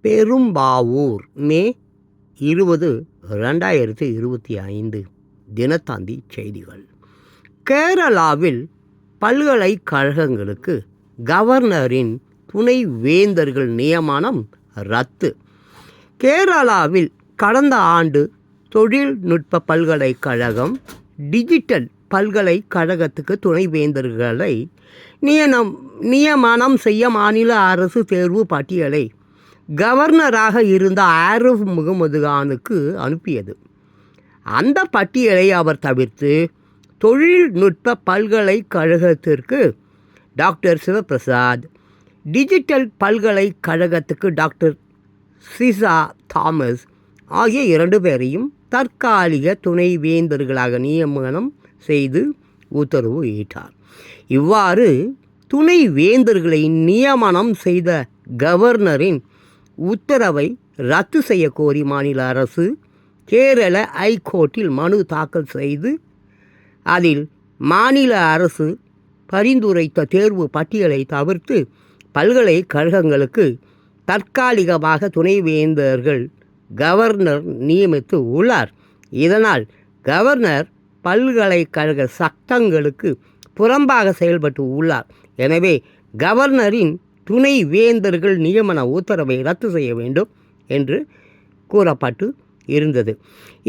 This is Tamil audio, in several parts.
பெரும்பாவூர் மே 20, 2025 தினத்தந்தி செய்திகள். கேரளாவில் பல்கலைக்கழகங்களுக்கு கவர்னரின் துணை வேந்தர்கள் நியமனம் ரத்து. கேரளாவில் கடந்த ஆண்டு தொழில்நுட்ப பல்கலைக்கழகம் டிஜிட்டல் பல்கலைக்கழகத்துக்கு துணைவேந்தர்களை நியமனம் செய்ய மாநில அரசு தேர்வு பட்டியலை கவர்னராக இருந்த ஆரிஃப் முகமது கானுக்கு அனுப்பியது. அந்த பட்டியலை அவர் தவிர்த்து தொழில்நுட்ப பல்கலைக்கழகத்திற்கு டாக்டர் சிவபிரசாத், டிஜிட்டல் பல்கலைக்கழகத்துக்கு டாக்டர் சிசா தாமஸ் ஆகிய 2 பேரையும் தற்காலிக துணைவேந்தர்களாக நியமனம் செய்து உத்தரவு இட்டார். இவ்வாறு துணைவேந்தர்களை நியமனம் செய்த கவர்னரின் உத்தரவை ரத்து செய்ய கோரி மாநில அரசு கேரள ஐகோர்ட்டில் மனு தாக்கல் செய்து அதில் மாநில அரசு பரிந்துரைத்த தேர்வு பட்டியலை தவிர்த்து பல்கலைக்கழகங்களுக்கு தற்காலிகமாக துணைவேந்தர்கள் கவர்னர் நியமித்து உள்ளார். இதனால் கவர்னர் பல்கலைக்கழக சட்டங்களுக்கு புறம்பாக செயல்பட்டு உள்ளார். எனவே கவர்னரின் துணை வேந்தர்கள் நியமன உத்தரவை ரத்து செய்ய வேண்டும் என்று கூறப்பட்டு இருந்தது.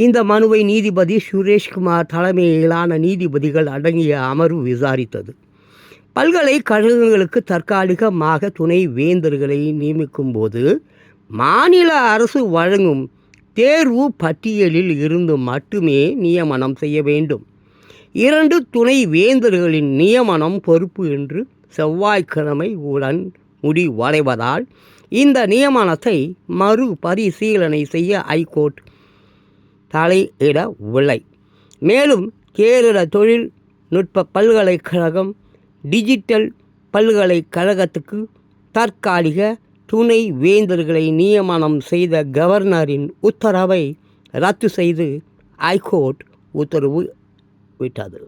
இந்த மனுவை நீதிபதி சுரேஷ்குமார் தலைமையிலான நீதிபதிகள் அடங்கிய அமர்வு விசாரித்தது. பல்கலைக்கழகங்களுக்கு தற்காலிகமாக துணை வேந்தர்களை நியமிக்கும் போது மாநில அரசு வழங்கும் தேர்வு பட்டியலில் இருந்து மட்டுமே நியமனம் செய்ய வேண்டும். 2 துணை வேந்தர்களின் நியமனம் பொறுப்பு என்று செவ்வாய்க்கிழமை உடன் முடிவடைவதால் இந்த நியமனத்தை மறுபரிசீலனை செய்ய ஐகோர்ட் தலையிடவில்லை. மேலும் கேரள தொழில்நுட்ப பல்கலைக்கழகம் டிஜிட்டல் பல்கலைக்கழகத்துக்கு தற்காலிக துணை வேந்தர்களை நியமனம் செய்த கவர்னரின் உத்தரவை ரத்து செய்து ஐகோர்ட் உத்தரவு விட்டது.